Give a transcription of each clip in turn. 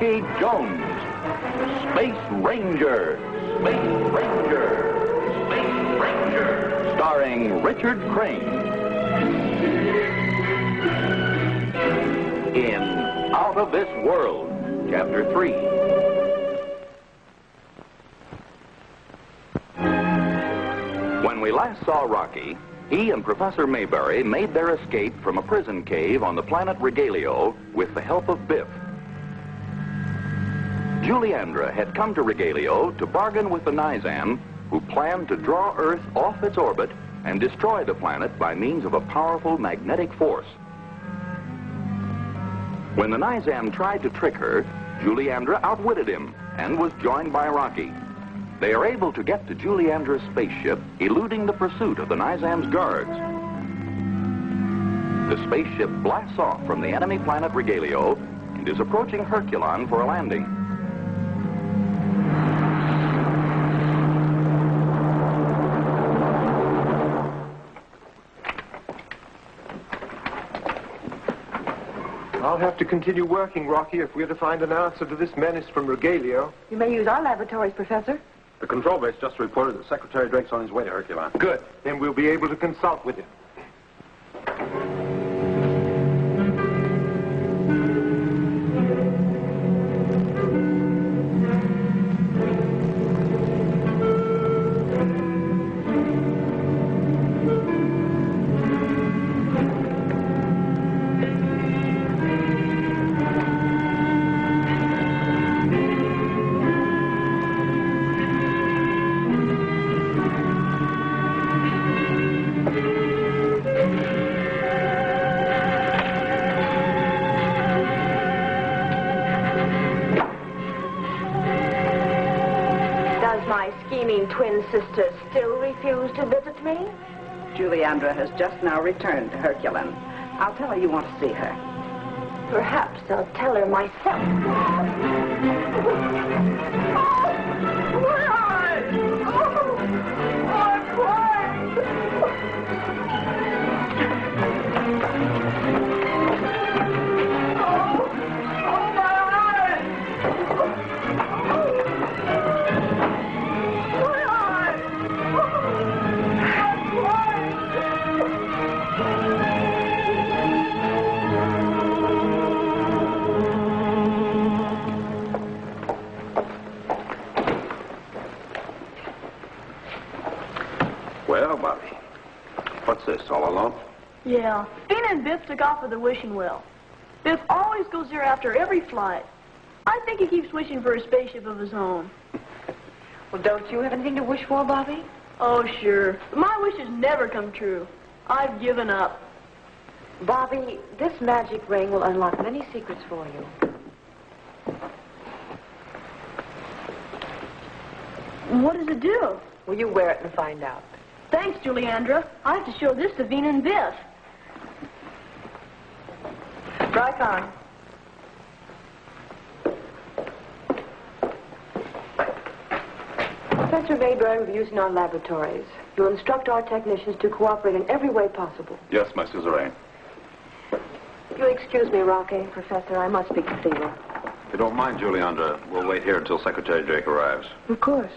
Rocky Jones, Space Ranger, Space Ranger, Space Ranger, starring Richard Crane. In Out of This World, Chapter 3. When we last saw Rocky, he and Professor Mayberry made their escape from a prison cave on the planet Regalio with the help of Biff. Juliandra had come to Regalio to bargain with the Nizam, who planned to draw Earth off its orbit and destroy the planet by means of a powerful magnetic force. When the Nizam tried to trick her, Juliandra outwitted him and was joined by Rocky. They are able to get to Juliandra's spaceship, eluding the pursuit of the Nizam's guards. The spaceship blasts off from the enemy planet Regalio and is approaching Herculon for a landing. I'll have to continue working, Rocky, if we're to find an answer to this menace from Regalio. You may use our laboratories, Professor. The control base just reported that Secretary Drake's on his way to Herculon. Good. Then we'll be able to consult with him. Twin sister still refuse to visit me? Juliandra has just now returned to Herculon. I'll tell her you want to see her. Perhaps I'll tell her myself. Well, Bobby, what's this, all alone? Yeah. Vena and Biff took off with the wishing well. Biff always goes there after every flight. I think he keeps wishing for a spaceship of his own. Well, don't you have anything to wish for, Bobby? Oh, sure. But my wishes never come true. I've given up. Bobby, this magic ring will unlock many secrets for you. What does it do? Will you wear it and find out? Thanks, Juliandra. I have to show this to Vena and Biff. Right on. Professor Mayberry will be using our laboratories. You'll instruct our technicians to cooperate in every way possible. Yes, my Ray. You'll excuse me, Rocky. Professor, I must speak to Thea. If you don't mind, Juliandra, we'll wait here until Secretary Drake arrives. Of course.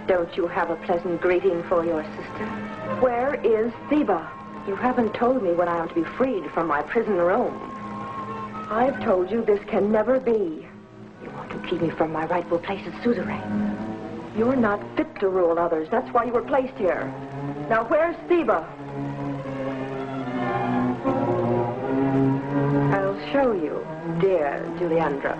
Don't you have a pleasant greeting for your sister? Where is Theba? You haven't told me when I am to be freed from my prison room. I've told you this can never be. You want to keep me from my rightful place as suzerain. You're not fit to rule others. That's why you were placed here. Now, where's Theba? I'll show you, dear Juliandra.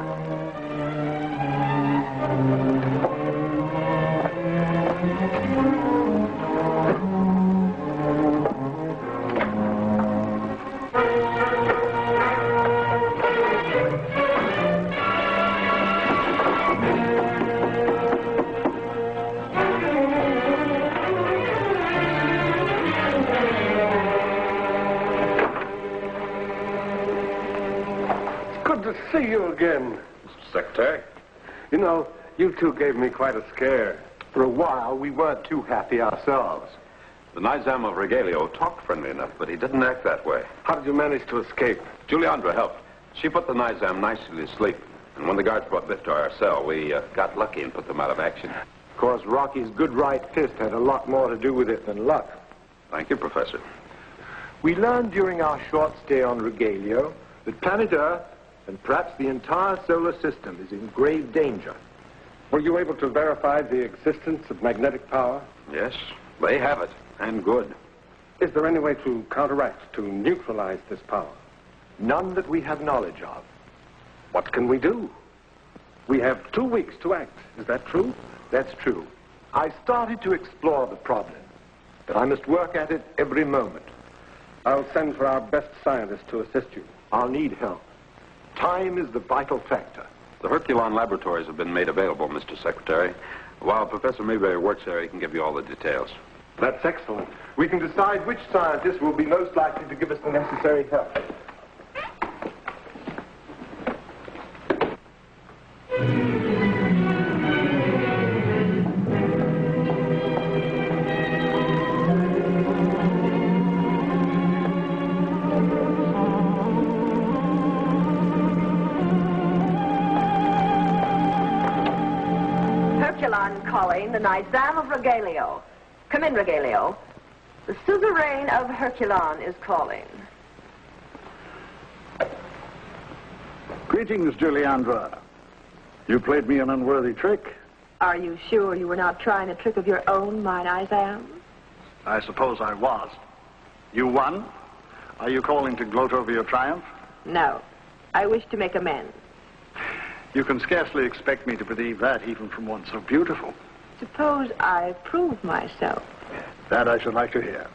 to see you again. Mr. Secretary. You know, you two gave me quite a scare. For a while, we weren't too happy ourselves. The Nizam of Regalio talked friendly enough, but he didn't act that way. How did you manage to escape? Juliandra helped. She put the Nizam nicely to sleep. And when the guards brought Biff to our cell, we got lucky and put them out of action. Of course, Rocky's good right fist had a lot more to do with it than luck. Thank you, Professor. We learned during our short stay on Regalio that planet Earth, and perhaps the entire solar system, is in grave danger. Were you able to verify the existence of magnetic power? Yes, they have it, and good. Is there any way to counteract, to neutralize this power? None that we have knowledge of. What can we do? We have 2 weeks to act. Is that true? That's true. I started to explore the problem, but I must work at it every moment. I'll send for our best scientists to assist you. I'll need help. Time is the vital factor. The Herculon laboratories have been made available, Mr. Secretary. While Professor Mayberry works there, he can give you all the details. That's excellent. We can decide which scientist will be most likely to give us the necessary help. Calling the Nizam of Regalio. Come in, Regalio. The suzerain of Herculon is calling. Greetings, Juliandra. You played me an unworthy trick. Are you sure you were not trying a trick of your own, my Nizam? I suppose I was. You won? Are you calling to gloat over your triumph? No. I wish to make amends. You can scarcely expect me to believe that, even from one so beautiful. Suppose I prove myself. That I should like to hear.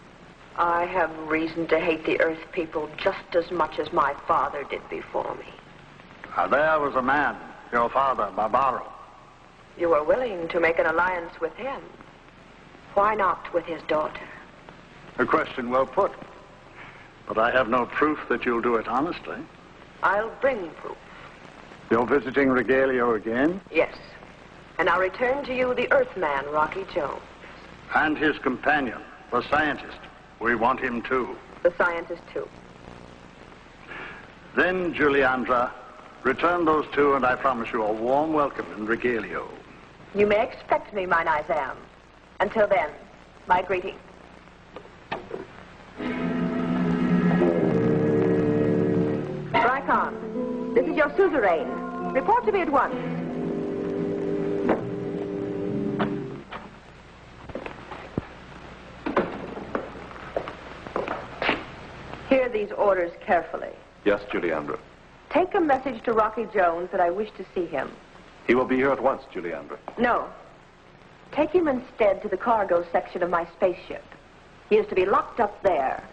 I have reason to hate the Earth people just as much as my father did before me. There was a man, your father, Barbaro. You were willing to make an alliance with him. Why not with his daughter? A question well put. But I have no proof that you'll do it honestly. I'll bring proof. You're visiting Regalio again? Yes. And I'll return to you the Earthman, Rocky Jones. And his companion, the scientist. We want him too. The scientist too. Then, Juliandra, return those two and I promise you a warm welcome in Regalio. You may expect me, my Nizam. Until then, my greeting. Rykon, this is your suzerain. Report to me at once. Hear these orders carefully. Yes, Juliandra. Take a message to Rocky Jones that I wish to see him. He will be here at once, Juliandra. No. Take him instead to the cargo section of my spaceship. He is to be locked up there.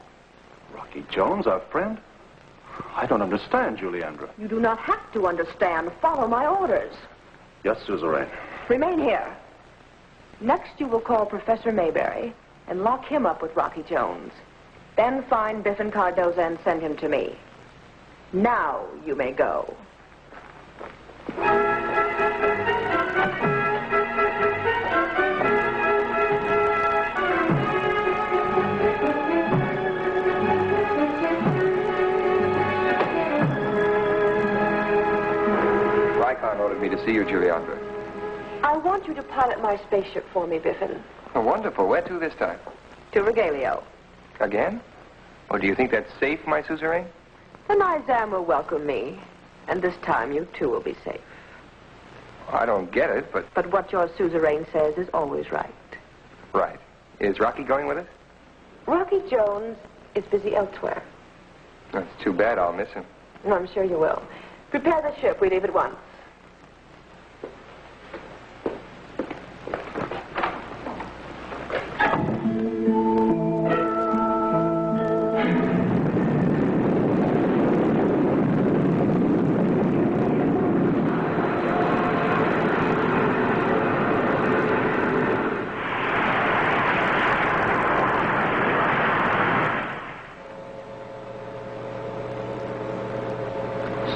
Rocky Jones, our friend? I don't understand, Juliandra. You do not have to understand. Follow my orders. Yes, suzerain. Remain here. Next, you will call Professor Mayberry and lock him up with Rocky Jones. Then find Biffen Cardoza and send him to me. Now you may go. Rykon ordered me to see you, Juliandra. I want you to pilot my spaceship for me, Biffen. Oh, wonderful. Where to this time? To Regalio. Again? Oh, do you think that's safe, my suzerain? The Nizam will welcome me, and this time you too will be safe. I don't get it, but... But what your suzerain says is always right. Right. Is Rocky going with us? Rocky Jones is busy elsewhere. That's too bad. I'll miss him. No, I'm sure you will. Prepare the ship. We leave at once.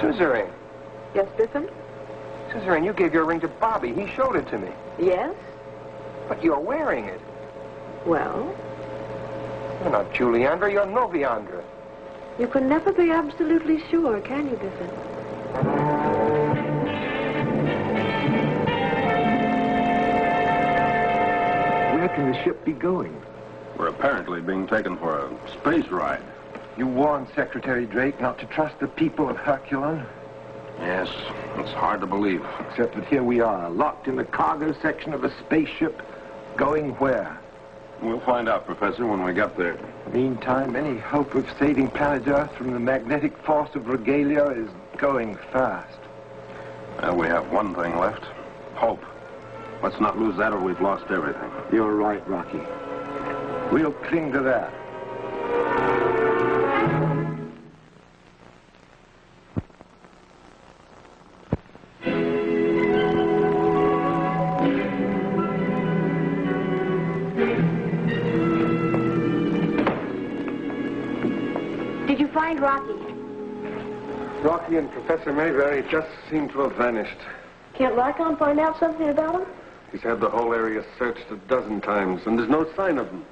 Suzerain, Yes, Biffin? Suzeraine, you gave your ring to Bobby. He showed it to me. Yes? But you're wearing it. Well? You're not Juliandra, you're Noviandra. You can never be absolutely sure, can you, Biffin? Where can the ship be going? We're apparently being taken for a space ride. You warned Secretary Drake not to trust the people of Herculon. Yes, it's hard to believe. Except that here we are, locked in the cargo section of a spaceship. Going where? We'll find out, Professor, when we get there. Meantime, any hope of saving planet Earth from the magnetic force of Regalia is going fast. Well, we have one thing left. Hope. Let's not lose that or we've lost everything. You're right, Rocky. We'll cling to that. Did you find Rocky? Rocky and Professor Mayberry just seem to have vanished. Can't Rykon find out something about him? He's had the whole area searched 12 times, and there's no sign of him.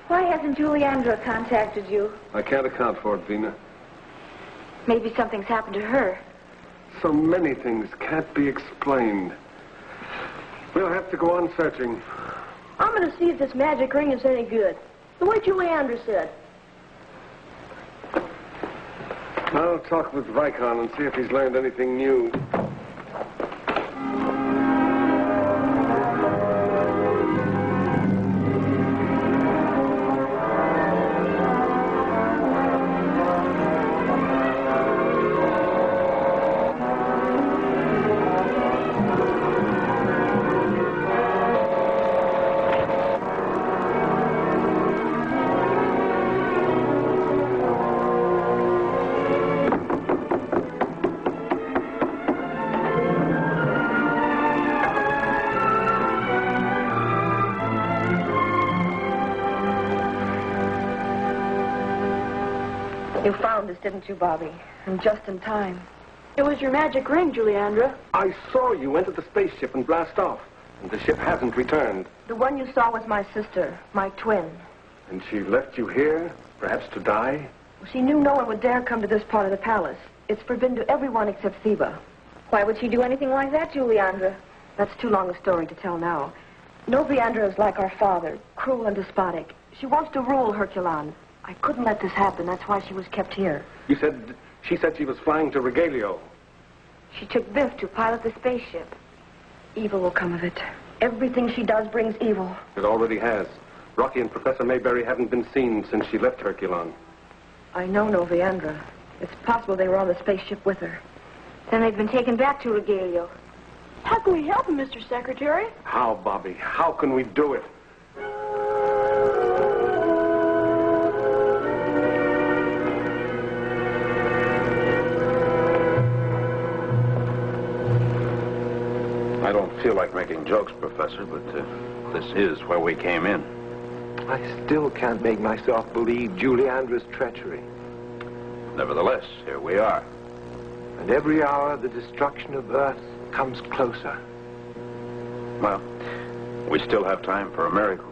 Why hasn't Juliandra contacted you? I can't account for it, Vena. Maybe something's happened to her. So many things can't be explained. We'll have to go on searching. I'm going to see if this magic ring is any good. The way Juliandra said. I'll talk with Rykon and see if he's learned anything new. You found us, didn't you, Bobby? And just in time. It was your magic ring, Juliandra. I saw you enter the spaceship and blast off, and the ship hasn't returned. The one you saw was my sister, my twin. And she left you here, perhaps to die? She knew no one would dare come to this part of the palace. It's forbidden to everyone except Theba. Why would she do anything like that, Juliandra? That's too long a story to tell now. Noviandra is like our father, cruel and despotic. She wants to rule Herculon. I couldn't let this happen. That's why she was kept here. She said she was flying to Regalio. She took Biff to pilot the spaceship. Evil will come of it. Everything she does brings evil. It already has. Rocky and Professor Mayberry haven't been seen since she left Herculon. I know Noviandra. It's possible they were on the spaceship with her. Then they've been taken back to Regalio. How can we help him, Mr. Secretary? How, Bobby? How can we do it? I don't feel like making jokes, Professor, but this is where we came in. I still can't make myself believe Juliandra's treachery. Nevertheless, here we are. And every hour, the destruction of Earth comes closer. Well, we still have time for a miracle.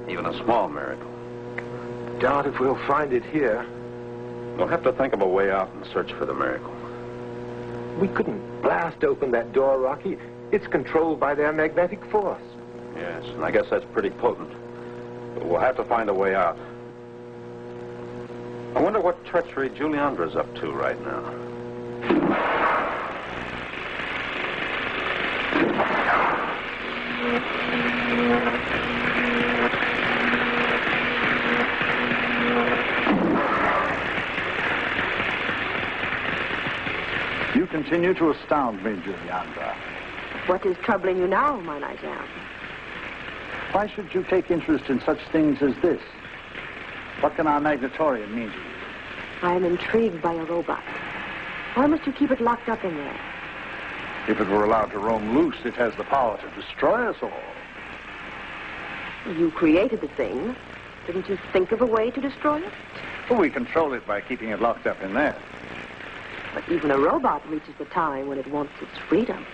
Even a small miracle. Doubt if we'll find it here. We'll have to think of a way out and search for the miracle. We couldn't blast open that door, Rocky. It's controlled by their magnetic force. Yes, and I guess that's pretty potent. But we'll have to find a way out. I wonder what treachery Juliandra's up to right now. You continue to astound me, Juliandra. What is troubling you now, my Nizam? Why should you take interest in such things as this? What can our magnetorium mean to you? I am intrigued by a robot. Why must you keep it locked up in there? If it were allowed to roam loose, it has the power to destroy us all. You created the thing. Didn't you think of a way to destroy it? Well, we control it by keeping it locked up in there. But even a robot reaches the time when it wants its freedom.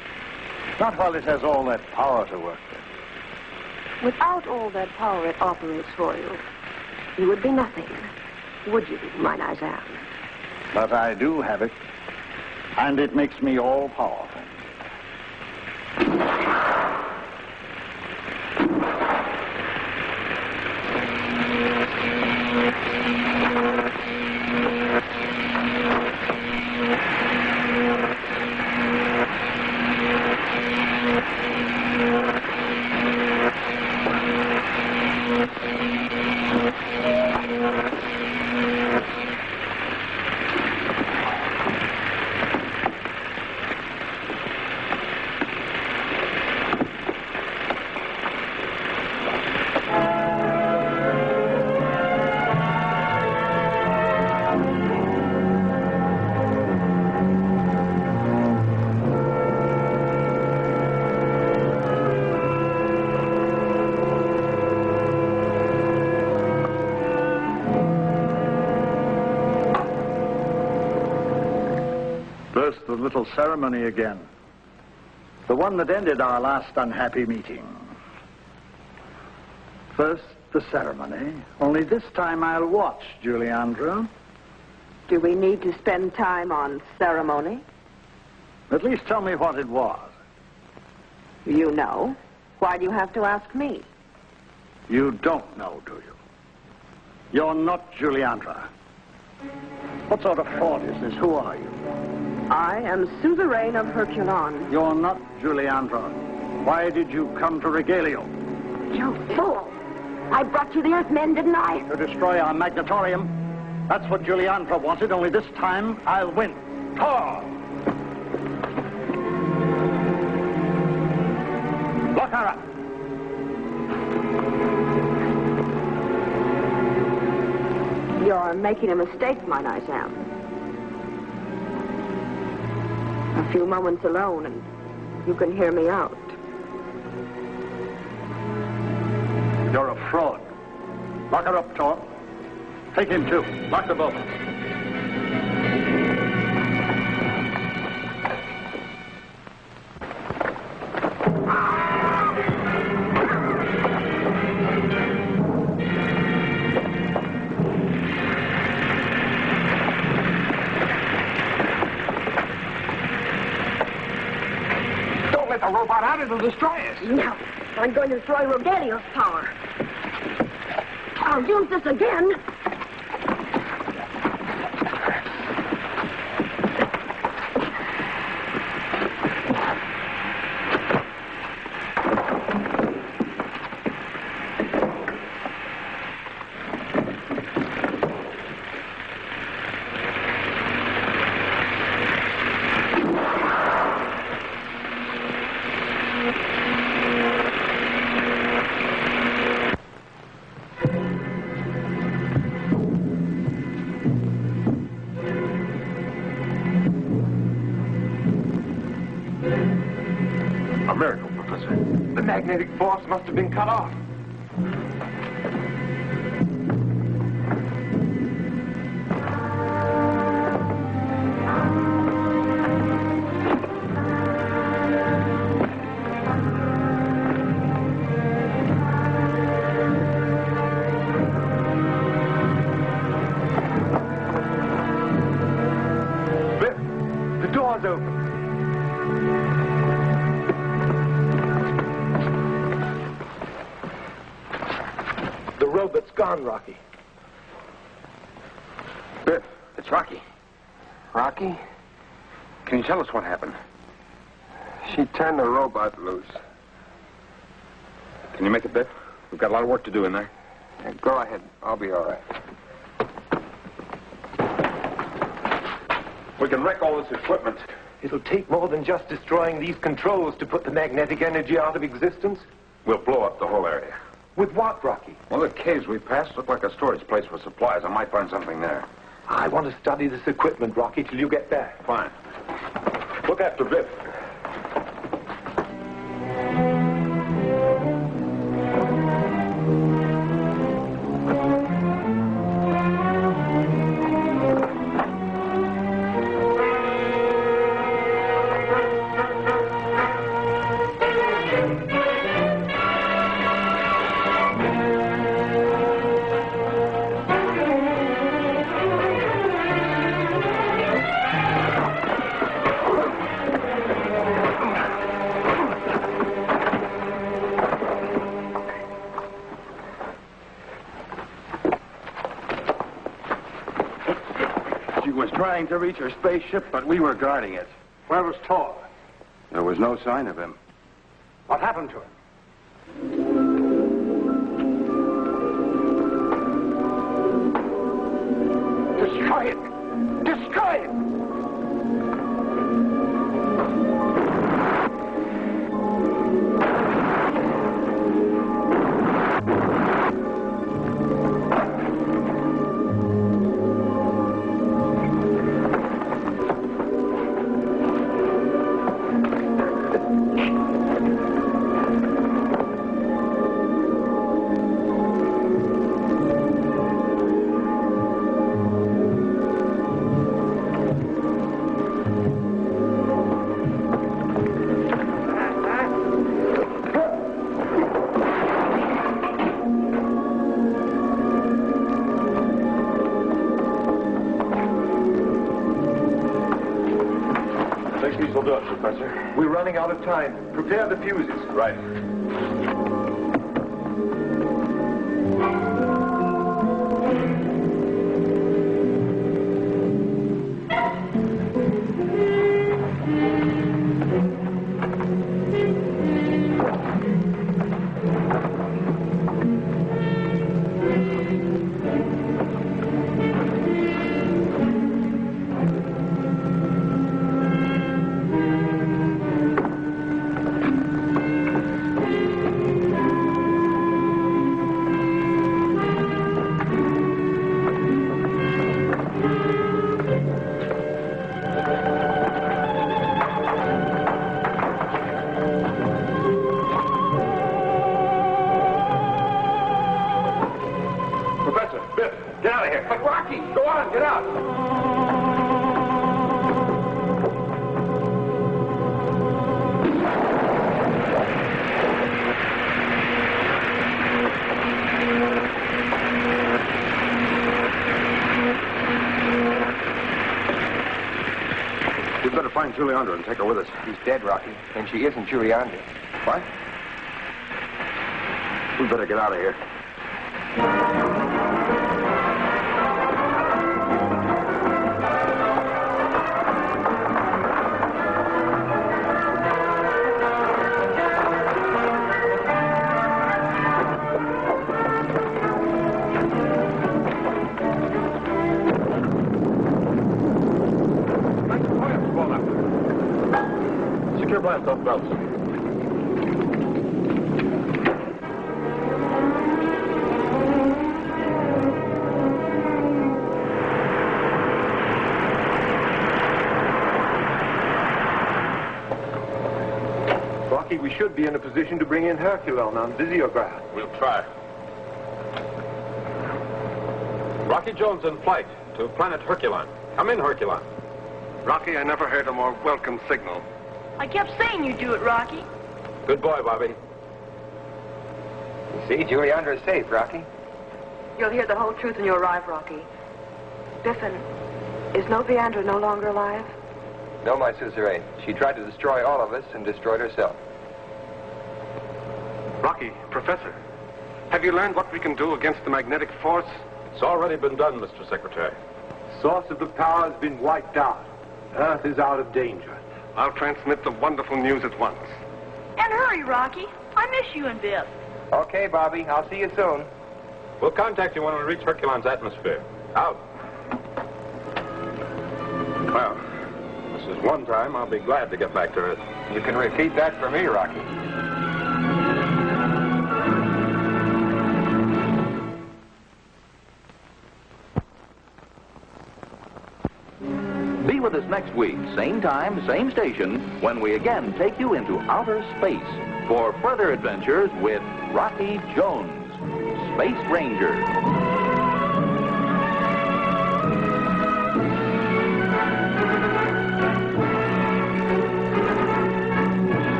Not while it has all that power to work with. Without all that power it operates for you, you would be nothing. Would you, my Nizam? But I do have it. And it makes me all-powerful. First, the little ceremony again. The one that ended our last unhappy meeting. First, the ceremony. Only this time I'll watch, Juliandra. Do we need to spend time on ceremony? At least tell me what it was. You know. Why do you have to ask me? You don't know, do you? You're not Juliandra. What sort of fraud is this? Who are you? I am suzerain of Herculon. You're not Juliandra. Why did you come to Regalio? You fool! I brought you the Earthmen, didn't I? To destroy our magnatorium. That's what Juliandra wanted, only this time I'll win. Tor! Lock her up. You're making a mistake, my Nizam. A few moments alone, and you can hear me out. You're a fraud. Lock her up, Tor. Take him, too. Lock them both. Let the robot out, it'll destroy us. No, I'm going to destroy Rogelio's power. I'll use this again. A miracle, Professor. The magnetic force must have been cut off. The door's open. The robot's gone, Rocky. Biff, it's Rocky. Rocky? Can you tell us what happened? She turned the robot loose. Can you make it, Biff? We've got a lot of work to do in there. Yeah, go ahead. I'll be all right. We can wreck all this equipment. It'll take more than just destroying these controls to put the magnetic energy out of existence. We'll blow up the whole area. With what, Rocky? Well, the caves we passed look like a storage place for supplies. I might find something there. I want to study this equipment, Rocky, till you get back. Fine. Look after Biff. was trying to reach her spaceship, but we were guarding it. Where was Tor? There was no sign of him. What happened to him? Destroy it! Destroy it! Will do it, Professor. We're running out of time. Prepare the fuses. Right. We'd better find Juliandra and take her with us. She's dead, Rocky, and she isn't Juliandra. What? We'd better get out of here. Secure blast off belts. Rocky, we should be in a position to bring in Herculon on visiograph. We'll try. Rocky Jones in flight to planet Herculon. Come in, Herculon. Rocky, I never heard a more welcome signal. I kept saying you'd do it, Rocky. Good boy, Bobby. You see, Juliandra is safe, Rocky. You'll hear the whole truth when you arrive, Rocky. Biffin, is Noviandra no longer alive? No, my suzerain. She tried to destroy all of us and destroyed herself. Rocky, Professor, have you learned what we can do against the magnetic force? It's already been done, Mr. Secretary. Source of the power has been wiped out. Earth is out of danger. I'll transmit the wonderful news at once. And hurry, Rocky. I miss you and Biff. Okay, Bobby. I'll see you soon. We'll contact you when we reach Herculon's atmosphere. Out. Well, this is one time I'll be glad to get back to Earth. You can repeat that for me, Rocky. Be with us next week, same time, same station, when we again take you into outer space for further adventures with Rocky Jones, Space Ranger.